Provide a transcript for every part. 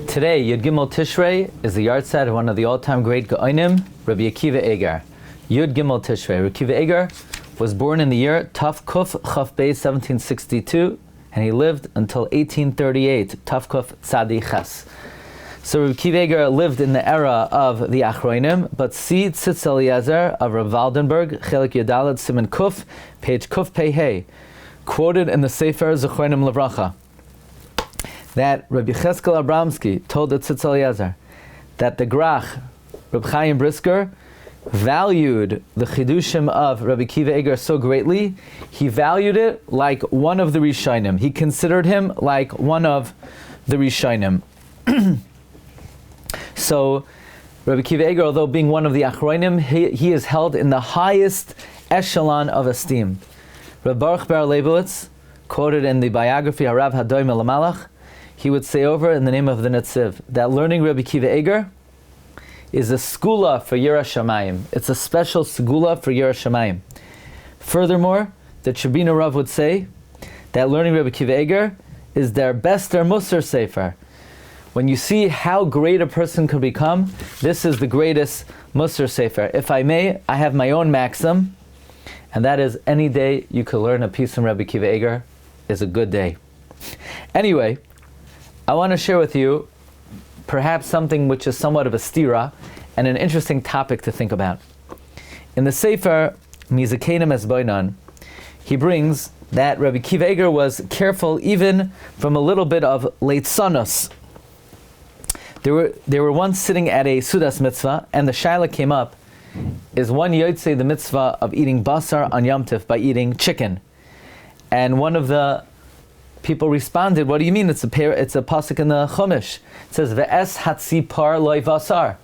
Today, Yud Gimel Tishrei is the Yahrtzeit of one of the all-time great Gaonim, Rabbi Akiva Eiger. Yud Gimel Tishrei. Rabbi Akiva Eiger was born in the year Taf Kuf Chaf Beis 1762, and he lived until 1838, Taf Kuf Tzadi Ches. So Rabbi Akiva Eiger lived in the era of the Achronim, but see Tzitz Eliezer of Rav Waldenberg, Chelik Yadalet Siman Kuf, page Kuf Pei Hey, quoted in the Sefer Zechronim Levracha, that Rabbi Cheskel Abramsky told the Tzitz Eliezer that the Grach, Reb Chaim Brisker, valued the Chidushim of Rabbi Akiva Eiger so greatly, he valued it like one of the Rishonim. He considered him like one of the Rishonim. So, Rabbi Akiva Eiger, although being one of the Achronim, he is held in the highest echelon of esteem. Reb Baruch Bar Leibowitz, quoted in the biography Harav Hadoim Elamalach, he would say over in the name of the Netziv that learning Rabbi Akiva Eiger is a skula for Yira Shamayim. It's a special skula for Yira Shamayim. Furthermore, the Tribuna Rav would say that learning Rabbi Akiva Eiger is their best, their Musar Sefer. When you see how great a person could become, this is the greatest Musar Sefer. If I may, I have my own maxim, and that is any day you could learn a piece from Rabbi Akiva Eiger is a good day. Anyway, I want to share with you perhaps something which is somewhat of a stira and an interesting topic to think about. In the Sefer Mizakenim Esboinon, he brings that Rabbi Akiva Eiger was careful even from a little bit of leitzanos. They were once sitting at a Sudas mitzvah, and the shaila came up, is one Yahrtzeit the mitzvah of eating basar on Yom Tif by eating chicken? And one of the people responded, what do you mean? It's a pasuk in the Chumash. It says, Ve'es hatzipar loy basar.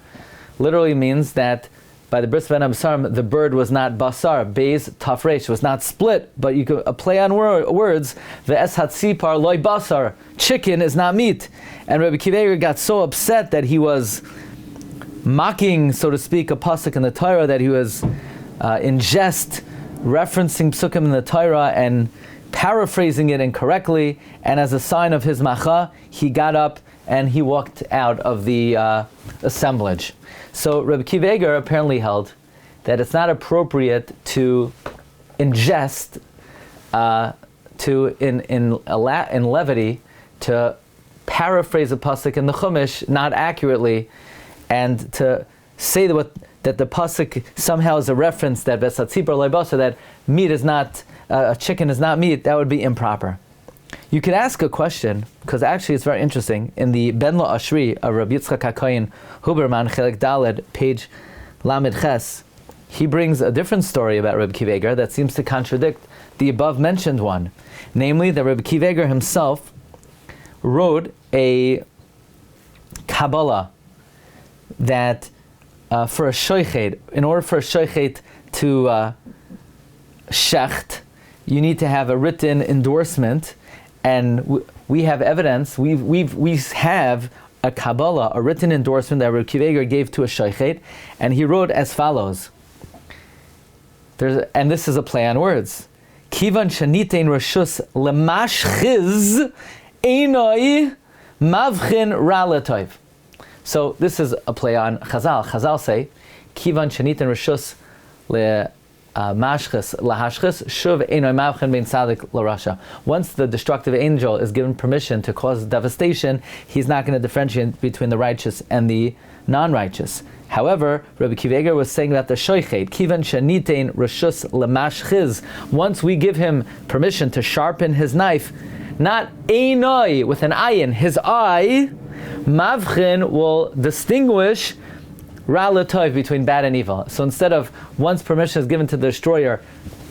Literally means that by the bris ben absarim, the bird was not basar, beis tafresh, was not split, but you could play on words, Ve'es hatzipar loy basar, chicken is not meat. And Rabbi Akiva Eiger got so upset that he was mocking, so to speak, a pasuk in the Torah, that he was in jest referencing psukim in the Torah and paraphrasing it incorrectly, and as a sign of his macha, he got up and he walked out of the assemblage. So Rabbi Akiva Eiger apparently held that it's not appropriate to ingest, in levity, to paraphrase a pasuk in the Chumash not accurately, and to say that the pasuk somehow is a reference that that meat is not, a chicken is not meat. That would be improper. You could ask a question, because actually it's very interesting. In the Ben Lo Ashri of Rabbi Yitzchak HaKoyin Huberman Chelik Daled, page Lamed Ches, he brings a different story about Rabbi Akiva Eiger that seems to contradict the above mentioned one. Namely, that Rabbi Akiva Eiger himself wrote a Kabbalah that for a shoichet, in order for a shoichet to shecht, you need to have a written endorsement, and we have evidence. We have a Kabbalah, a written endorsement that Rabbi Akiva Eiger gave to a shoichet, and he wrote as follows. And this is a play on words. Kivan shanitein rashus lemashchiz einoi mavchin ralatoiv. So this is a play on Chazal. Chazal say, Kivan shanitein rashus mashchis lahashchis shuv einoi mavchin bein tzadik larasha. Once the destructive angel is given permission to cause devastation, he's not going to differentiate between the righteous and the non-righteous. However, Rabbi Akiva Eiger was saying that the shoichet, kivan shanitein rashus lemashchiz, once we give him permission to sharpen his knife, not einoi with an ayin, his eye, mavchin will distinguish ra l'tov, between bad and evil. So instead of once permission is given to the destroyer,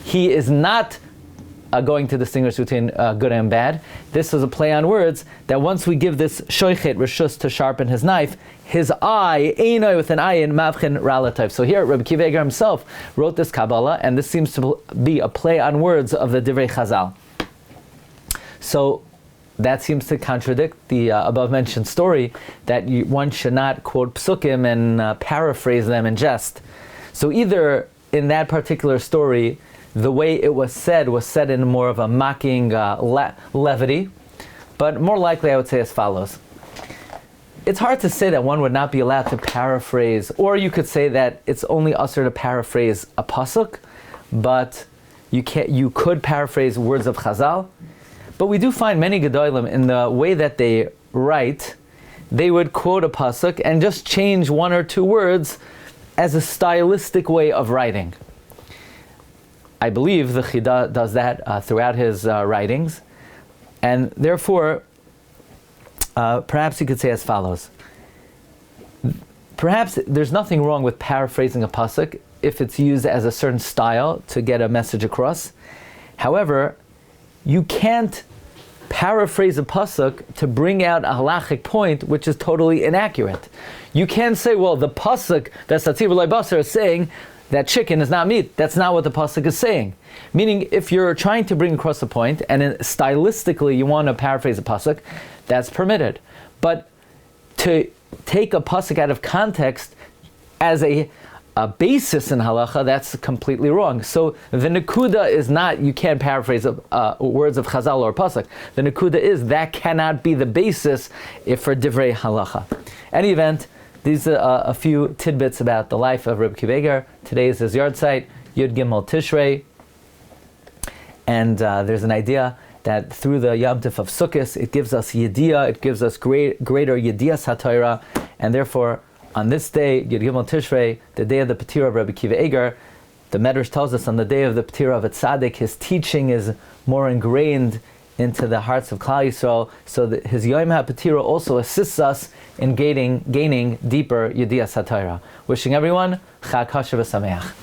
he is not going to distinguish between good and bad. This is a play on words that once we give this shoichet reshus to sharpen his knife, his eye, einoi with an ayin, mavchin ra l'tov. So here Rabbi Akiva Eiger himself wrote this Kabbalah, and this seems to be a play on words of the Divrei Chazal. So that seems to contradict the above-mentioned story that one should not quote psukim and paraphrase them in jest. So either in that particular story, the way it was said in more of a mocking levity, but more likely I would say as follows. it's hard to say that one would not be allowed to paraphrase, or you could say that it's only usher to paraphrase a pasuk, but you could paraphrase words of Chazal. But we do find many Gedolim in the way that they write, they would quote a pasuk and just change one or two words as a stylistic way of writing. I believe the Chida does that throughout his writings, and therefore, perhaps you could say as follows. Perhaps there's nothing wrong with paraphrasing a pasuk if it's used as a certain style to get a message across. However, you can't paraphrase a pasuk to bring out a halachic point which is totally inaccurate. You can't say, well, the pasuk that Satzir V'loi Basar is saying that chicken is not meat. That's not what the pasuk is saying. Meaning, if you're trying to bring across a point and stylistically you want to paraphrase a pasuk, that's permitted. But to take a pasuk out of context as a basis in halacha, that's completely wrong. So the nekuda is not, you can't paraphrase words of Chazal or pasuk. The nekuda is, that cannot be the basis for divrei halacha. Any event, these are a few tidbits about the life of Rebbi Eiger. Today is his Yahrtzeit, Yud Gimel Tishrei. And there's an idea that through the Yom Tov of Sukkot, it gives us yediyah, it gives us greater yediyas HaTorah, and therefore, on this day, Yud Gimel Tishrei, the day of the Patron of Rabbi Eiger, the Medrash tells us on the day of the Patron of a tzaddik, his teaching is more ingrained into the hearts of Klal Yisrael, so that his Yom HaPatira also assists us in gaining deeper Yediyas HaTorah. Wishing everyone Chag Kosher v'Sameach.